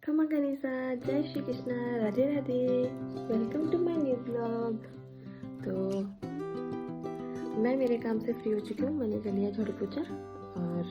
खमा गनीसा, जय Shri Krishna, Radhe Radhe, welcome to my new blog. तो मैं मेरे काम से फ्री हो चुकी हूँ। मैंने कर लिया झाड़ू पोछा और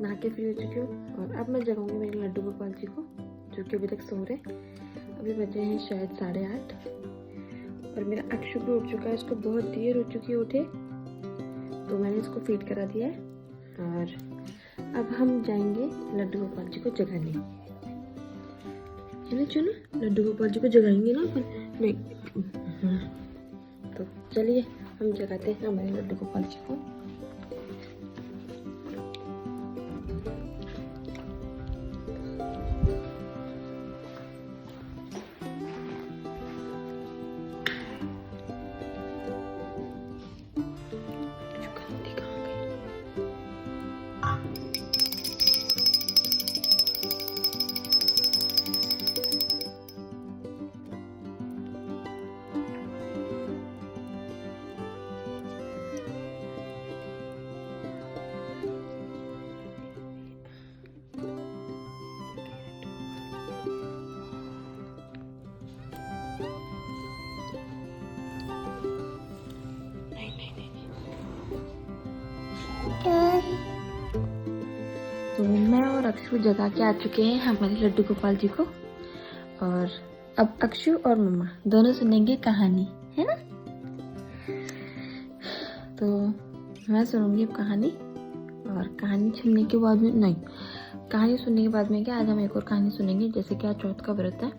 नहा के फ्री हो चुकी हूँ। और अब मैं जगाऊंगी मेरे लड्डू गोपाल जी को, जो कि अभी तक सो रहे। अभी बजे हैं शायद 8:30 और मेरा अक्षु भी उठ चुका है। इसको बहुत देर हो चुकी है उठे, तो मैंने इसको फीड करा दिया है। और अब हम जाएंगे लड्डू गोपाल जी को जगाने, है ना चलो। लड्डू गोपाल जी को जगाएंगे ना अपन, नहीं तो चलिए हम जगाते हैं हमारे लड्डू गोपाल जी को। तो मैं और अक्षु जगा के आ चुके हैं हमारे लड्डू गोपाल जी को। और अब अक्षु और मम्मा दोनों सुनेंगे कहानी, है ना। तो मैं सुनूंगी अब कहानी, और कहानी सुनने के बाद में नहीं, कहानी सुनने के बाद में क्या, आज हम एक और कहानी सुनेंगे। जैसे कि आज चौथ का व्रत है,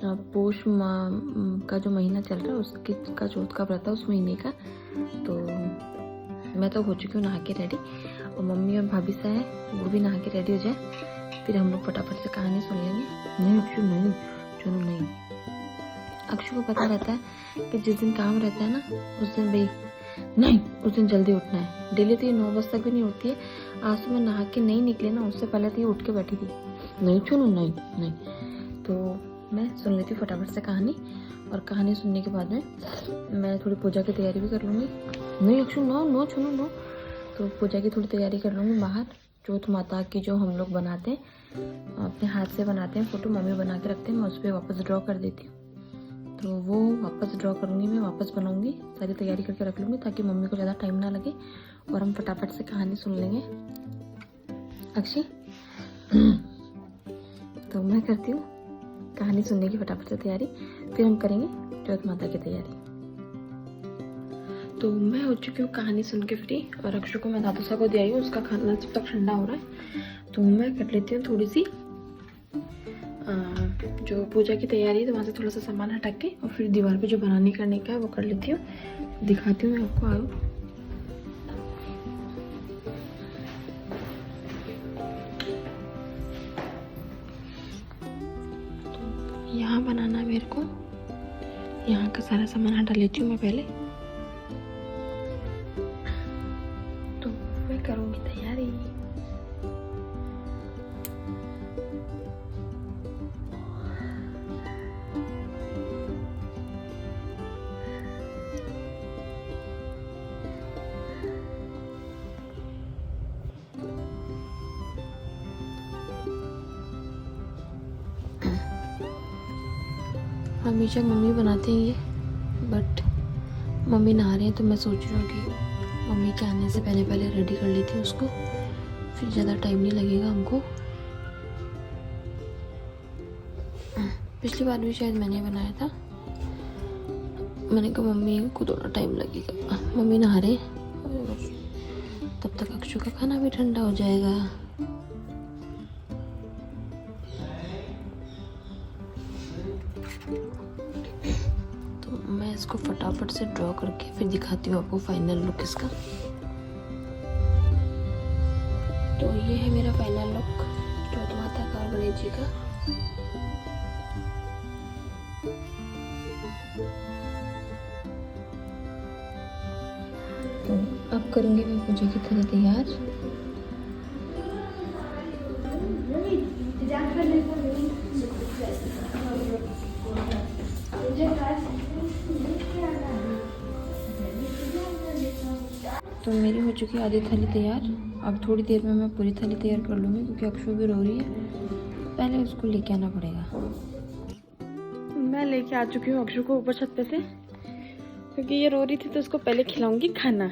पोष का जो महीना चल रहा है उसके का चौथ का व्रत है, उस महीने का। तो मैं तो हो चुकी हूँ नहा के रेडी, और मम्मी और भाभी सा है वो भी नहा के रेडी हो जाए, फिर हम लोग फटाफट से कहानी सुन लेंगे। नहीं अक्षु नहीं, चलो नहीं। अक्षु को पता रहता है कि जिस दिन काम रहता है ना उस दिन भाई नहीं, उस दिन जल्दी उठना है। डेली तो ये 9 बजे तक भी नहीं उठती है। आज तो मैं नहा के नहीं निकले ना, उससे पहले तो ये उठ के बैठी थी। नहीं चलो नहीं नहीं। तो मैं सुन लेती हूँ फटाफट से कहानी, और कहानी सुनने के बाद में मैं थोड़ी पूजा की तैयारी भी कर लूँगी। नहीं अक्षु नो चुनो नो। तो पूजा की थोड़ी तैयारी कर लूँगी बाहर। चौथ माता की जो हम लोग बनाते हैं, अपने हाथ से बनाते हैं फोटो, मम्मी बना के रखते हैं, मैं उस पर वापस ड्रॉ कर देती हूँ। तो वो वापस ड्रॉ करूँगी, मैं वापस बनाऊँगी, सारी तैयारी करके रख लूँगी ताकि मम्मी को ज़्यादा टाइम ना लगे, और हम फटाफट से कहानी सुन लेंगे। अक्षय तो मैं करती हूँ कहानी सुनने की फटाफट से तैयारी, फिर हम करेंगे चौथ माता की तैयारी। तो मैं हो चुकी हूँ कहानी सुन के फ्री, और अक्षु को मैं दादूसा को दे आई हूँ, उसका खाना जब तक ठंडा हो रहा है। तो मैं कर लेती हूँ थोड़ी सी जो पूजा की तैयारी है, तो वहाँ से थोड़ा सा सामान हटा के, और फिर दीवार पे जो बनाने करने का है वो कर लेती हूँ। दिखाती हूँ मैं आपको, आओ। तो यहाँ बनाना है मेरे को, यहाँ का सारा सामान हटा लेती हूँ मैं पहले। तो मैं करूँगी तैयारी। हमेशा मम्मी बनाते हैं ये, बट मम्मी नहा रहे हैं, तो मैं सोच रही हूँ कि मम्मी के आने से पहले पहले रेडी कर लेती हूँ उसको, फिर ज़्यादा टाइम नहीं लगेगा हमको। पिछली बार भी शायद मैंने बनाया था, मैंने कहा मम्मी को थोड़ा टाइम लगेगा। मम्मी नहा रहे, तब तक अक्षु का खाना भी ठंडा हो जाएगा। मैं इसको फटाफट से ड्रॉ करके फिर दिखाती हूँ आपको फाइनल लुक इसका। तो ये है मेरा फाइनल लुक चौथ माता का और गणेश जी का। तो अब करूँगी मैं पूजा की तरह तैयार। तो मेरी हो चुकी है आधी थाली तैयार। अब थोड़ी देर में मैं पूरी थाली तैयार कर लूँगी, क्योंकि अक्षु भी रो रही है। पहले उसको लेके आना पड़ेगा। मैं लेके आ चुकी हूँ अक्षु को ऊपर छत पे से, क्योंकि ये रो रही थी तो उसको पहले खिलाऊंगी खाना।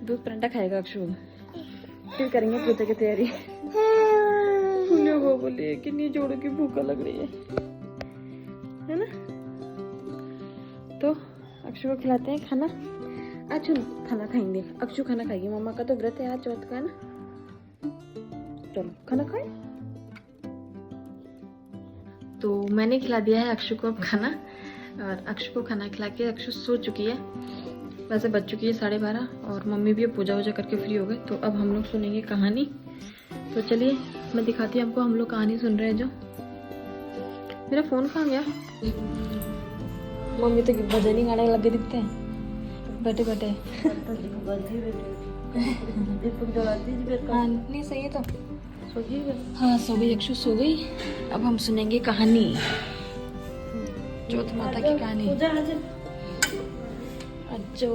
दूध परांठा खाएगा अक्षु, फिर करेंगे पूजा की तैयारी। वो बोले कि नहीं जोड़ों की भूख लग रही है ना। तो अक्षु को खिलाते हैं खाना। आज खाना खाएंगे, अक्षु खाना खाएगी। मम्मा का तो व्रत है आज चौथ का ना। चलो खाना खाए। तो मैंने खिला दिया है अक्षु को अब खाना, और अक्षु को खाना खिला के अक्षु सो चुकी है। वैसे बज चुकी है 12:30 और मम्मी भी पूजा वूजा करके फ्री हो गए। तो अब हम लोग सुनेंगे कहानी। तो चलिए मैं दिखाती हूँ आपको, हम लोग कहानी सुन रहे हैं। जो मेरा फोन कहाँ गया? मम्मी तो भजन ही गाने लगे दिखते हैं बैठे बैठे। हाँ नहीं सही है। तो हाँ सो गई अक्षु, सो गई। अब हम सुनेंगे कहानी, चौथ माता की कहानी। तो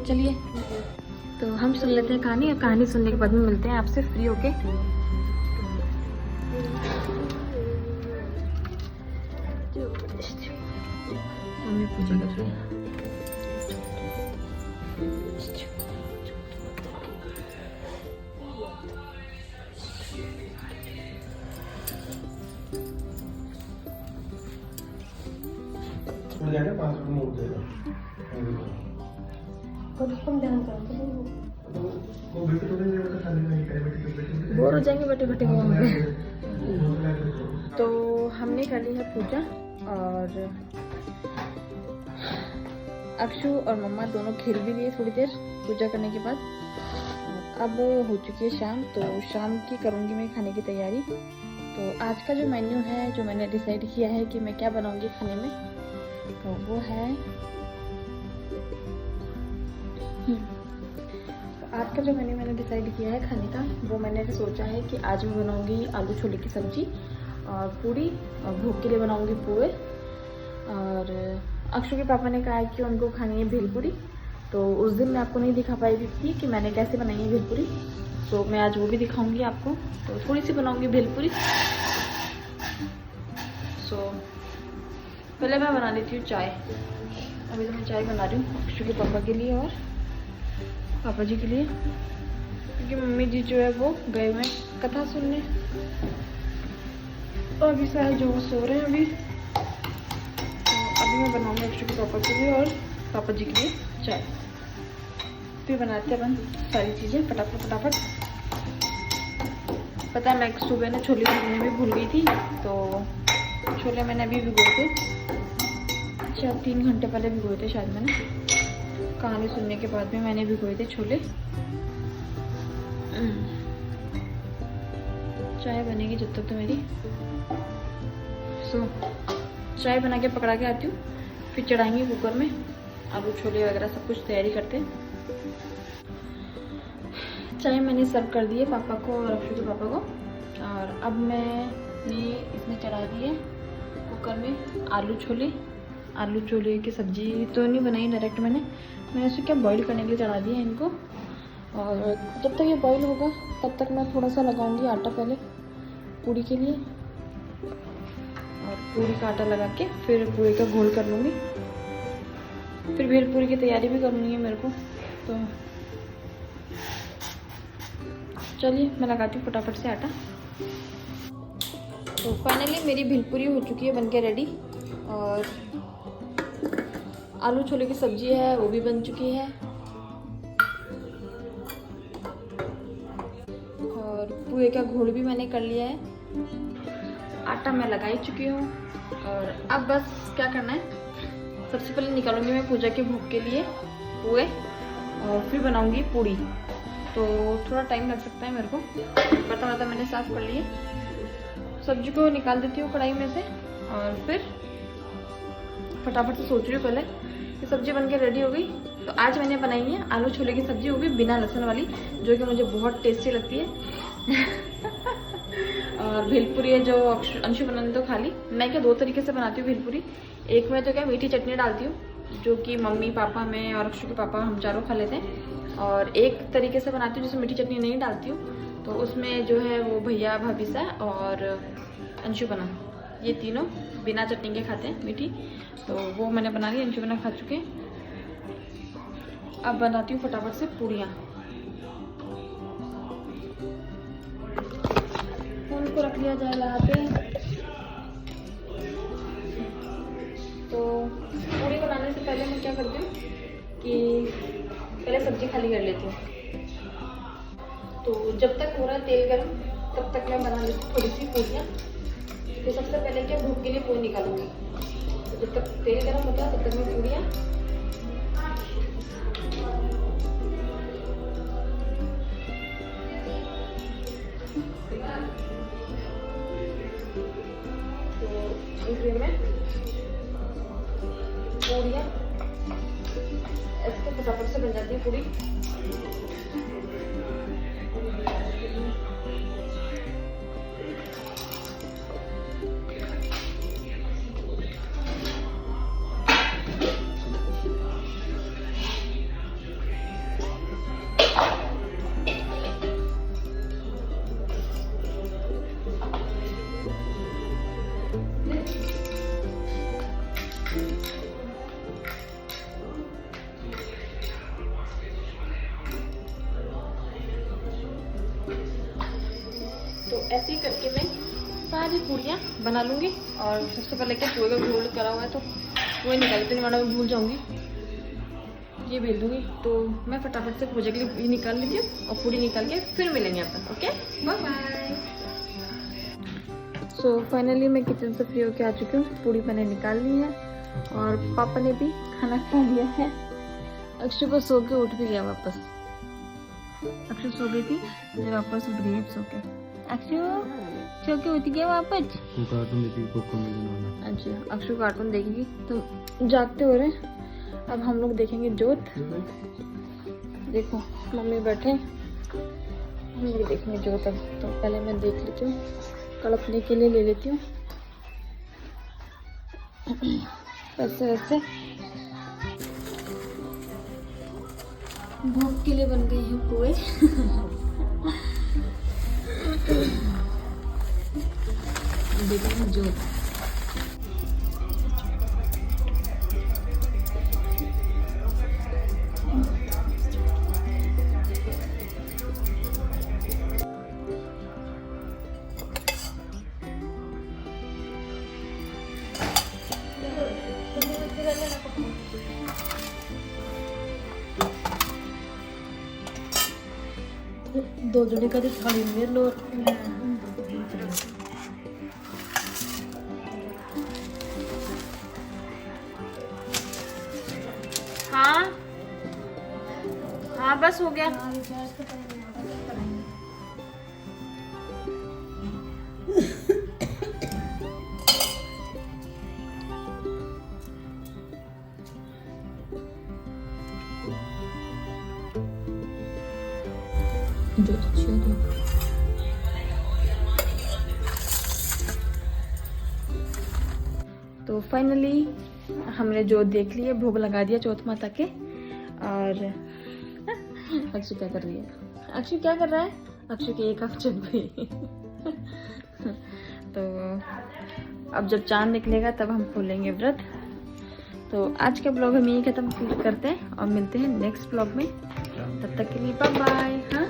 चलिए तो हम सुन लेते हैं कहानी, और कहानी सुनने के बाद में मिलते हैं आपसे फ्री होके। मम्मी पूजा कर रही है। बोर हो जाएंगे बैठे बैठे वहाँ पे। तो हमने कर ली है पूजा, और अक्षु और मम्मा दोनों खेल भी लिए थोड़ी देर पूजा करने के बाद। अब हो चुकी है शाम, तो शाम की करूँगी मैं खाने की तैयारी। तो आज का जो मेन्यू है, जो मैंने डिसाइड किया है कि मैं क्या बनाऊँगी खाने में, तो वो है आज का जो मेन्यू मैंने डिसाइड किया है खाने का, वो मैंने सोचा है कि आज मैं बनाऊंगी आलू छोले की सब्जी और पूरी, और भूख के लिए बनाऊंगी पूरे। और अक्षु के पापा ने कहा है कि उनको खानी है भेलपुरी, तो उस दिन मैं आपको नहीं दिखा पाई थी कि मैंने कैसे बनाई है भेलपुरी, तो मैं आज वो भी दिखाऊंगी आपको। तो थोड़ी सी बनाऊंगी भेलपुरी। सो पहले मैं बना लेती हूँ चाय। अभी तो मैं चाय बना रही हूँ अक्षु के पापा के लिए और पापा जी के लिए, क्योंकि मम्मी जी जो है वो गए हुए कथा सुनने, और अभी सारे जो सो रहे हैं अभी। तो अभी मैं बनाऊंगी अक्षु के पापा के लिए और पापा जी के लिए चाय। फिर बनाते हैं अपन सारी चीज़ें फटाफट फटाफट। पता है मैं सुबह ना छोले भिगोने भी भूल गई थी, तो छोले मैंने अभी भिगोए थे, शायद 3 घंटे पहले भिगोए थे शायद मैंने। कहानी सुनने के बाद में मैंने भिगोए थे छोले। चाय बनेगी जब तक तो मेरी। चाय बना के पकड़ा के आती हूँ, फिर चढ़ाएंगे कुकर में आलू छोले वगैरह सब कुछ तैयारी करते हैं। चाय मैंने सर्व कर दी है पापा को और अक्षु के पापा को, और अब मैंने इसमें चढ़ा दी है कुकर में आलू छोले की सब्जी। तो नहीं बनाई डायरेक्ट, मैंने इसे क्या बॉईल करने के लिए चढ़ा दिया इनको। और जब तक ये बॉईल होगा तब तक मैं थोड़ा सा लगाऊंगी आटा पहले पूरी के लिए, और पूरी का आटा लगा के फिर पूरी का घोल कर लूँगी। फिर भेलपुरी की तैयारी भी करनी है मेरे को। तो चलिए मैं लगाती हूँ फटाफट से आटा। तो फाइनली मेरी भेलपुरी हो चुकी है बनके रेडी, और आलू छोले की सब्जी है वो भी बन चुकी है, और पूरे का घोल भी मैंने कर लिया है। आटा मैं लगा ही चुकी हूँ, और अब बस क्या करना है, सबसे पहले निकालूंगी मैं पूजा के भोग के लिए पूरे, और फिर बनाऊंगी पूड़ी। तो थोड़ा टाइम लग सकता है मेरे को। बर्तन मैंने साफ कर लिए, सब्जी को निकाल देती हूँ कढ़ाई में से, और फिर फटाफट से सोच रही हूँ पहले कि सब्जी बनके रेडी हो गई। तो आज मैंने बनाई है आलू छोले की सब्जी, वो भी बिना लहसुन वाली, जो कि मुझे बहुत टेस्टी लगती है। और भेलपुरी है जो अंशु बनाने तो खा ली। मैं क्या 2 तरीके से बनाती हूँ भेलपुरी। एक में तो क्या मीठी चटनी डालती हूँ, जो कि मम्मी पापा मैं और अक्षु के पापा हम चारों खा लेते हैं, और एक तरीके से बनाती हूँ जिसमें मीठी चटनी नहीं डालती हूँ, तो उसमें जो है वो भैया भाभी सा और अंशु बना, ये तीनों बिना चटनी के खाते हैं मीठी, तो वो मैंने बना ली, अंशु बना खा चुके। अब बनाती हूँ फटाफट से पूड़ियाँ। फोन को रख लिया जाए यहाँ पे। तो पूड़ी बनाने से पहले मैं क्या करती हूँ कि पहले सब्जी खाली कर लेती हूँ। तो जब तक हो रहा है तेल गर्म तब तक मैं बना लेती हूँ थोड़ी सी पूड़ियाँ। तो सबसे पहले क्या भूख के लिए पूरी निकालूंगी। तो जब तक तेल गर्म होता है तब तक मैं पूड़ियाँ में पूड़ियाँ ऐसे फटाफट से बन जाती है पूड़ी। तो ऐसे ही करके मैं सारी पूड़ियाँ बना लूँगी। और सबसे पहले क्या पोहे का घोल करा हुआ है तो पोहे निकाल देती हूँ, वरना मैं भूल जाऊँगी। ये भेज दूँगी। तो मैं फटाफट से पूजा के लिए ये निकाल लेती हूँ और पूड़ी निकाल के फिर मिलेंगे अपन। Okay, bye bye. So finally मैं किचन से फ्री होके आ चुकी हूँ। पूड़ी मैंने निकाल ली है और पापा ने भी खाना खा लिया है। अक्षु को सो के उठ भी गया वापस। अक्षु सो गई थी, मुझे वापस उठ गई सो के। अक्षु सो के उठ गया वापस। अच्छा, अक्षु कार्टून देखेगी तो जागते हो रहे। अब हम लोग देखेंगे जोत। देखो मम्मी बैठे, हम लोग देखेंगे जोत। अब तो पहले मैं देख लेती हूँ, कड़पने के लिए ले लेती हूँ। ऐसे ऐसे भोग के लिए बन गए हैं पोहे। देखेंगे जोत। दो जने का थाली में लो। हाँ हाँ बस हो गया। जो अच्छी होती है। तो फाइनली हमने जोत देख लिया, भोग लगा दिया चौथ माता के। और अक्षु क्या कर रही है? अक्षु क्या कर रहा है? अक्षु की एक आँख चुप गई। तो अब जब चांद निकलेगा तब हम खोलेंगे व्रत। तो आज का ब्लॉग हम यही खत्म करते हैं और मिलते हैं नेक्स्ट ब्लॉग में। तब तक के लिए बाय बाय। हाँ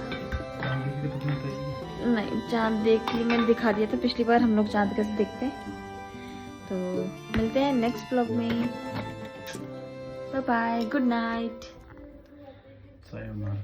नहीं, चांद देख ली मैंने, दिखा दिया था पिछली बार हम लोग चांद कैसे देखते हैं। तो मिलते हैं नेक्स्ट ब्लॉग में। Bye bye, good night.